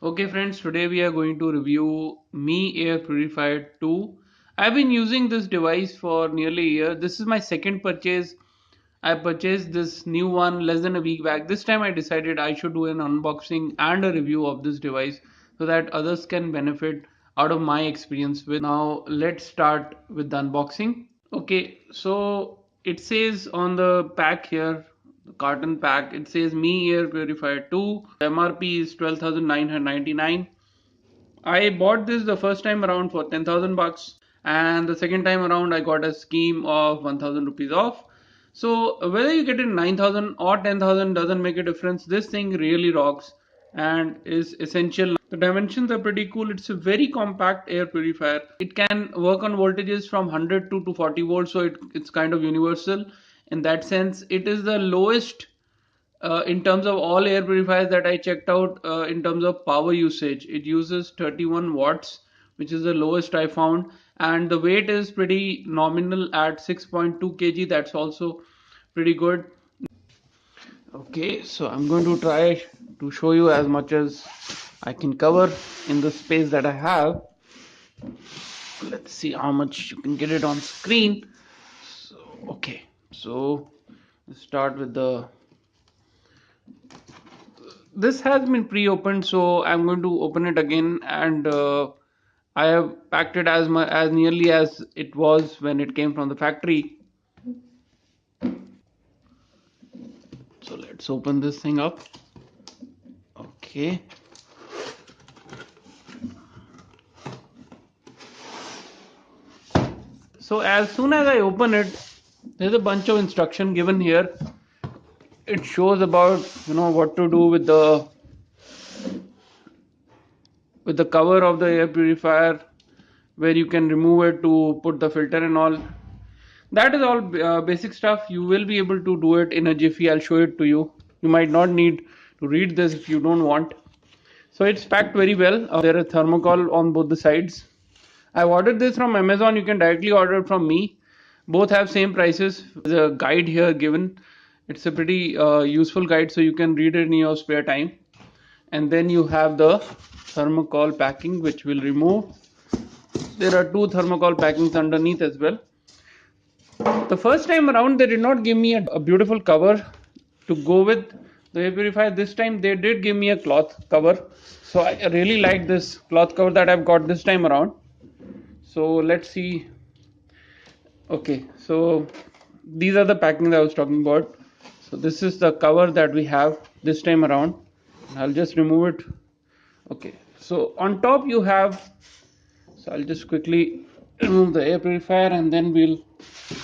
Okay friends, today we are going to review Mi Air Purifier 2. I've been using this device for nearly a year. This is my second purchase. I purchased this new one less than a week back. This time I decided I should do an unboxing and a review of this device so that others can benefit out of my experience with. Now let's start with the unboxing. Okay, so it says on the pack here, the carton pack, it says Mi Air Purifier 2. The MRP is 12,999. I bought this the first time around for 10,000 bucks, and the second time around I got a scheme of 1,000 rupees off. So whether you get it 9,000 or 10,000 doesn't make a difference. This thing really rocks and is essential. The dimensions are pretty cool. It's a very compact air purifier. It can work on voltages from 100 to 240 volts, so it's kind of universal in that sense. It is the lowest in terms of all air purifiers that I checked out. In terms of power usage, it uses 31 watts, which is the lowest I found, and the weight is pretty nominal at 6.2 kg. That's also pretty good. Okay, so I'm going to try to show you as much as I can cover in the space that I have. Let's see how much you can get it on screen. So okay, so let's start with the this has been pre-opened, so I'm going to open it again, and I have packed it as nearly as it was when it came from the factory. So let's open this thing up. Okay. So as soon as I open it, there's a bunch of instruction given here. It shows about what to do with the cover of the air purifier, where you can remove it to put the filter and all. That is all basic stuff. You will be able to do it in a jiffy. I'll show it to you. You might not need to read this if you don't want. So it's packed very well. There is thermocol on both the sides. I've ordered this from Amazon. You can directly order it from me. Both have same prices. There's a guide here given. It's a pretty useful guide, so you can read it in your spare time. And then you have the thermocol packing, which will remove. There are two thermocol packings underneath as well. The first time around they did not give me a beautiful cover to go with the air purifier. This time they did give me a cloth cover, so I really like this cloth cover that I've got this time around. So let's see. Okay, so these are the packings I was talking about. So this is the cover that we have this time around. I'll just remove it. Okay, so on top you have, so I'll just quickly remove the air purifier, and then we'll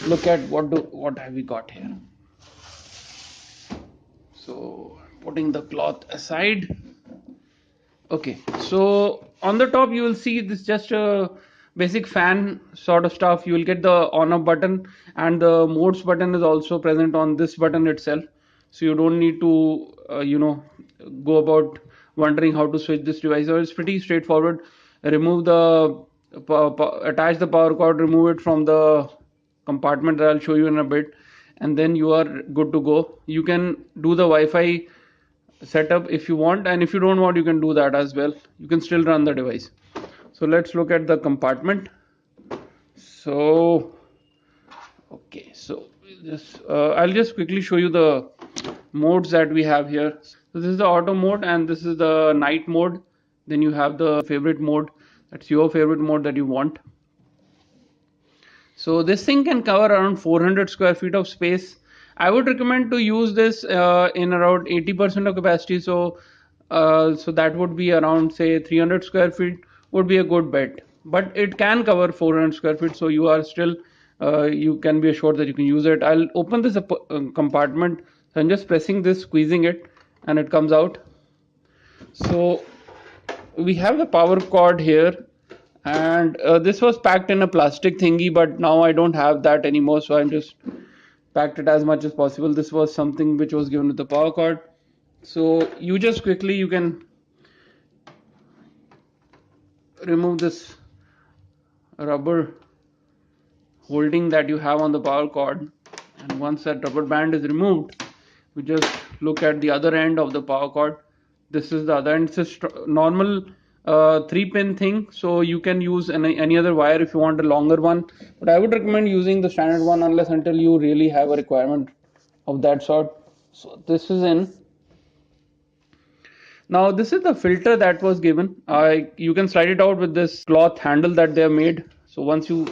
look at what have we got here. So putting the cloth aside. Okay, so on the top you will see this just a basic fan sort of stuff. You will get the on off button, and the modes button is also present on this button itself, so you don't need to go about wondering how to switch this device. So it's pretty straightforward. Remove the attach the power cord, remove it from the compartment that I'll show you in a bit, and then you are good to go. You can do the Wi-Fi setup if you want, and if you don't want, you can do that as well. You can still run the device. So let's look at the compartment. So okay, so I'll just quickly show you the modes that we have here. So this is the auto mode, and this is the night mode. Then you have the favorite mode. That's your favorite mode that you want. So this thing can cover around 400 square feet of space. I would recommend to use this in around 80% of capacity. So that would be around, say, 300 square feet would be a good bet. But it can cover 400 square feet, so you are still you can be assured that you can use it. I'll open this compartment. So I'm just pressing this, squeezing it, and it comes out. So we have the power cord here, and this was packed in a plastic thingy, but now I don't have that anymore, so I'm just packed it as much as possible. This was something which was given with the power cord. So you just quickly, you can remove this rubber holding that you have on the power cord, and once that rubber band is removed, we just look at the other end of the power cord. This is the other, and it's a normal 3-pin thing, so you can use any other wire if you want a longer one, but I would recommend using the standard one unless until you really have a requirement of that sort. So this is in. Now this is the filter that was given. You can slide it out with this cloth handle that they have made. So once you,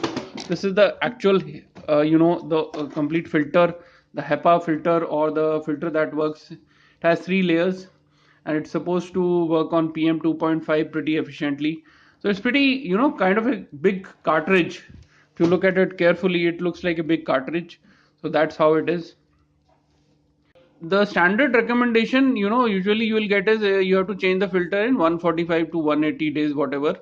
this is the actual, the complete filter, the HEPA filter or the filter that works. It has 3 layers, and it's supposed to work on PM 2.5 pretty efficiently. So it's pretty, kind of a big cartridge. If you look at it carefully, it looks like a big cartridge. So that's how it is. The standard recommendation, usually you will get is you have to change the filter in 145 to 180 days, whatever.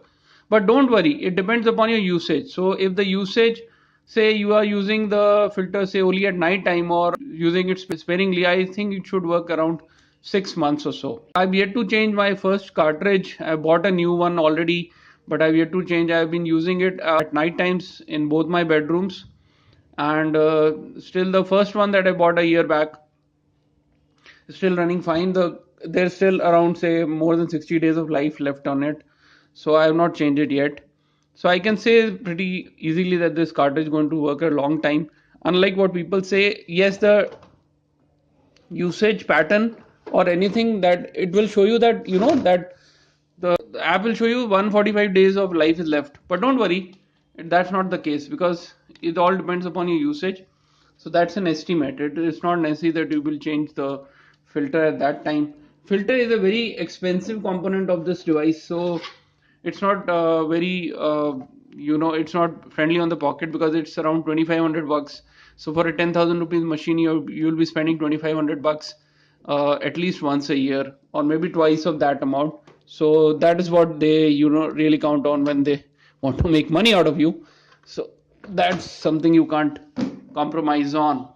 But don't worry, it depends upon your usage. So if the usage, say you are using the filter say only at night time or using it sparingly, I think it should work around 6 months or so. I've yet to change my first cartridge. I bought a new one already, but I've yet to change. I've been using it at night times in both my bedrooms, and still the first one that I bought a year back still running fine. There's still around say more than 60 days of life left on it, so I have not changed it yet. So I can say pretty easily that this cartridge is going to work a long time. Unlike what people say, yes, the usage pattern or anything that it will show you that that the app will show you 145 days of life is left, but don't worry, that's not the case because it all depends upon your usage. So that's an estimate. It is not necessary that you will change the filter at that time. Filter is a very expensive component of this device, so it's not very it's not friendly on the pocket because it's around 2500 bucks. So for a 10,000 rupees machine, you'll be spending 2500 bucks at least once a year or maybe twice of that amount. So that is what they really count on when they want to make money out of you. So that's something you can't compromise on.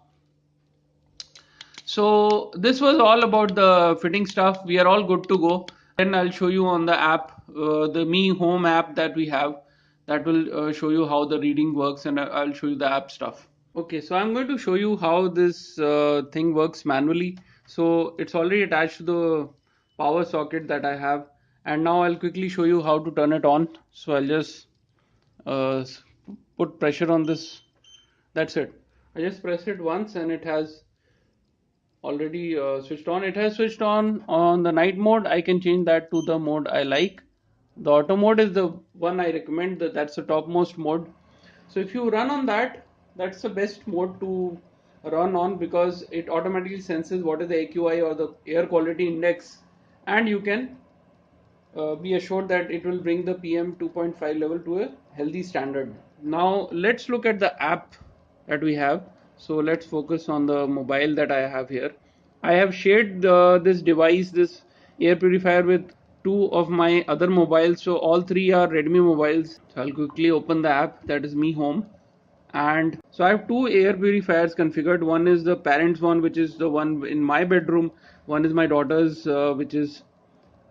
So this was all about the fitting stuff. We are all good to go. Then I'll show you on the app, the Mi Home app that we have, that will show you how the reading works, and I'll show you the app stuff. Okay, so I'm going to show you how this thing works manually. So it's already attached to the power socket that I have, and now I'll quickly show you how to turn it on. So I'll just uh, put pressure on this. That's it. I just press it once and it has already switched on. It has switched on the night mode. I can change that to the mode I like. The auto mode is the one I recommend. That's the topmost mode. So if you run on that, that's the best mode to run on because it automatically senses what is the AQI or the air quality index, and you can be assured that it will bring the PM 2.5 level to a healthy standard. Now let's look at the app that we have. So let's focus on the mobile that I have here. I have shared this device, this air purifier, with two of my other mobiles. So all three are Redmi mobiles. So I'll quickly open the app, that is Mi Home. And so I have two air purifiers configured. One is the parents one, which is the one in my bedroom. One is my daughter's, which is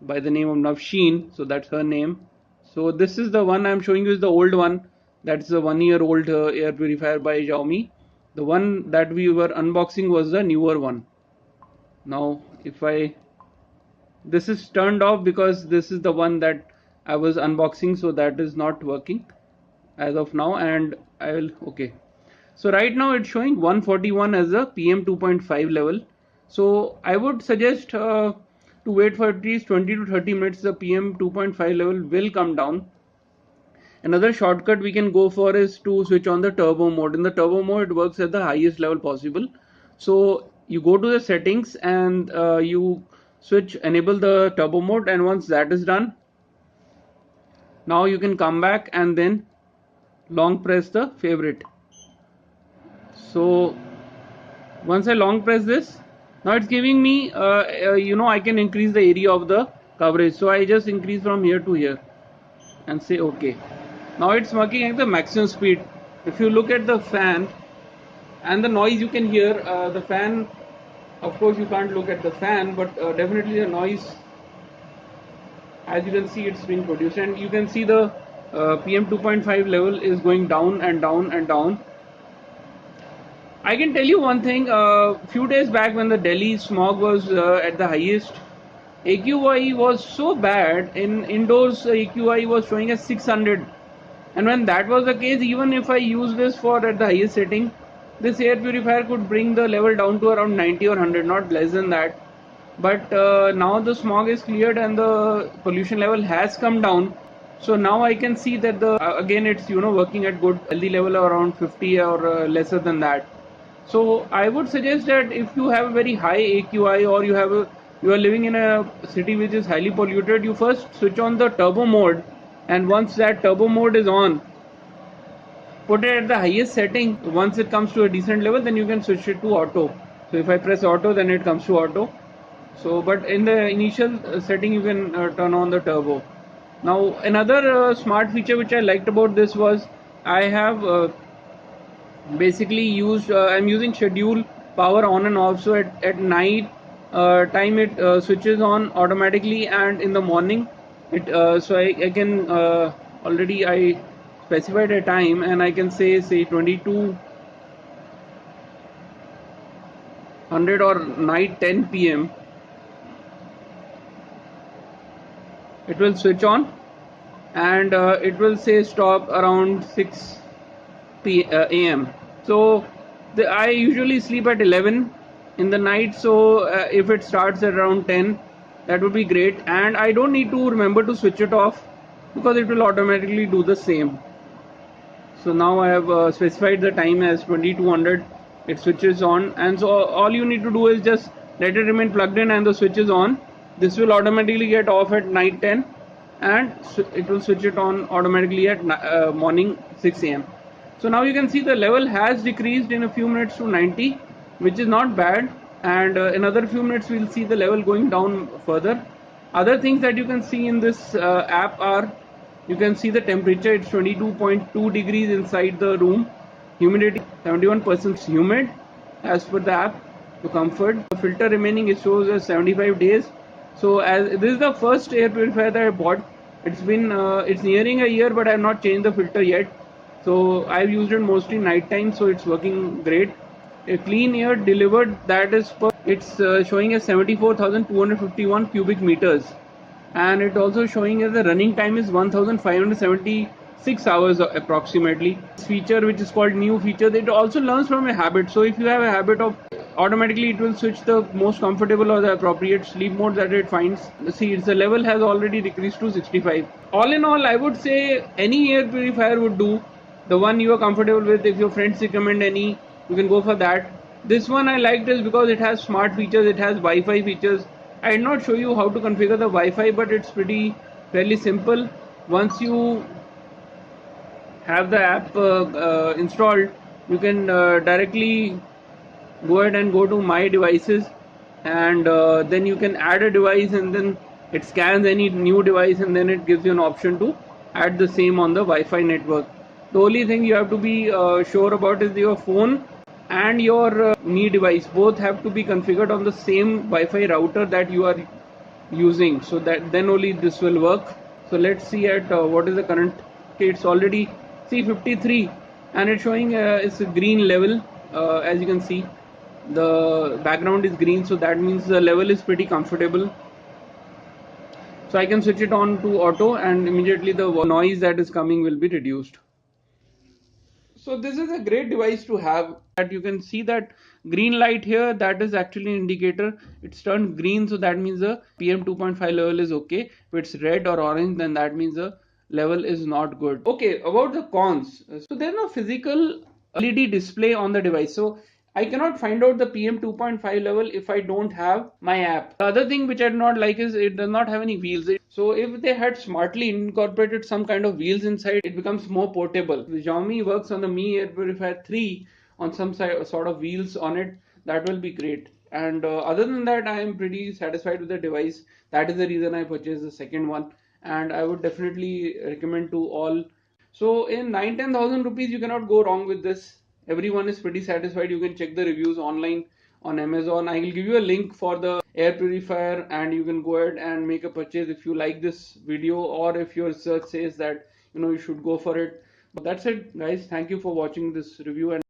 by the name of Navsheen, so that's her name. So this is the one I'm showing you is the old one. That's the 1 year old air purifier by Xiaomi. The one that we were unboxing was the newer one. Now if this is turned off because this is the one that I was unboxing, so that is not working as of now, and I will okay. So right now it's showing 141 as a PM 2.5 level. So I would suggest to wait for at least 20 to 30 minutes. The PM 2.5 level will come down. Another shortcut we can go for is to switch on the turbo mode. In the turbo mode, it works at the highest level possible. So you go to the settings and you enable the turbo mode, and once that is done, now you can come back and then long press the favorite. So once I long press this, now it's giving me I can increase the area of the coverage. So I just increase from here to here and say okay. Now it's working at the maximum speed. If you look at the fan and the noise you can hear, the fan, of course you can't look at the fan, but definitely the noise, as you can see, it's being produced, and you can see the PM 2.5 level is going down and down and down. I can tell you one thing, a few days back when the Delhi smog was at the highest, AQI was so bad. In indoors, AQI was showing as 600, and when that was the case, even if I use this for at the highest setting, this air purifier could bring the level down to around 90 or 100, not less than that. But now the smog is cleared and the pollution level has come down. So now I can see that the again it's working at good healthy level around 50 or lesser than that. So I would suggest that if you have a very high AQI, or you are living in a city which is highly polluted, you first switch on the turbo mode, and once that turbo mode is on, put it at the highest setting. Once it comes to a decent level, then you can switch it to auto. So if I press auto, then it comes to auto. So but in the initial setting, you can turn on the turbo. Now another smart feature which I liked about this was I have basically used I'm using schedule power on and off. So at night time it switches on automatically, and in the morning it so I can already I specified a time, and I can say 2200 or night 10 p.m. it will switch on, and it will say stop around 6 a.m. So I usually sleep at 11 in the night, so if it starts at around 10, that would be great, and I don't need to remember to switch it off because it will automatically do the same. So now I have specified the time as 2200. It switches on, and so all you need to do is just let it remain plugged in and the switch is on. This will automatically get off at night 10, and it will switch it on automatically at morning 6 a.m. So now you can see the level has decreased in a few minutes to 90, which is not bad, and in another few minutes we'll see the level going down further. Other things that you can see in this app are, you can see the temperature. It's 22.2 degrees inside the room. Humidity 71% humid as per the app. To comfort, the filter remaining, it shows as 75 days. So as this is the first air purifier that I bought, it's been it's nearing a year, but I have not changed the filter yet. So I've used it mostly night time, so it's working great. A clean air delivered, that is it's showing as 74,251 cubic meters, and it also showing as the running time is 1576 hours approximately. This feature, which is called new feature, it also learns from a habit. So if you have a habit of, automatically it will switch the most comfortable or the appropriate sleep mode that it finds. See, the level has already decreased to 65. All in all, I would say any air purifier would do. The one you are comfortable with, if your friends recommend any, you can go for that. This one I liked is because it has smart features, it has Wi-Fi features. I did not show you how to configure the Wi-Fi, but it's fairly simple. Once you have the app installed, you can directly go ahead and go to my devices, and then you can add a device, and then it scans any new device, and then it gives you an option to add the same on the Wi-Fi network. The only thing you have to be sure about is your phone and your Mi device both have to be configured on the same Wi-Fi router that you are using, so that then only this will work. So let's see at what is the current. Okay, it's already C53, and it's showing it's a green level. As you can see, the background is green, so that means the level is pretty comfortable. So I can switch it on to auto, and immediately the noise that is coming will be reduced. So this is a great device to have. That you can see that green light here, that is actually an indicator. It's turned green, so that means the PM 2.5 level is okay. If it's red or orange, then that means the level is not good. Okay, about the cons. So there's no physical LED display on the device. So I cannot find out the PM 2.5 level if I don't have my app. The other thing which I do not like is it does not have any wheels. So if they had smartly incorporated some kind of wheels inside, it becomes more portable. Xiaomi works on the Mi Air Purifier 3 on some sort of wheels on it. That will be great. And other than that, I am pretty satisfied with the device. That is the reason I purchased the second one, and I would definitely recommend to all. So in 9-10,000 rupees, you cannot go wrong with this. Everyone is pretty satisfied. You can check the reviews online on Amazon. I will give you a link for the air purifier, and you can go ahead and make a purchase if you like this video, or if your research says that you should go for it. But that's it, guys. Thank you for watching this review. And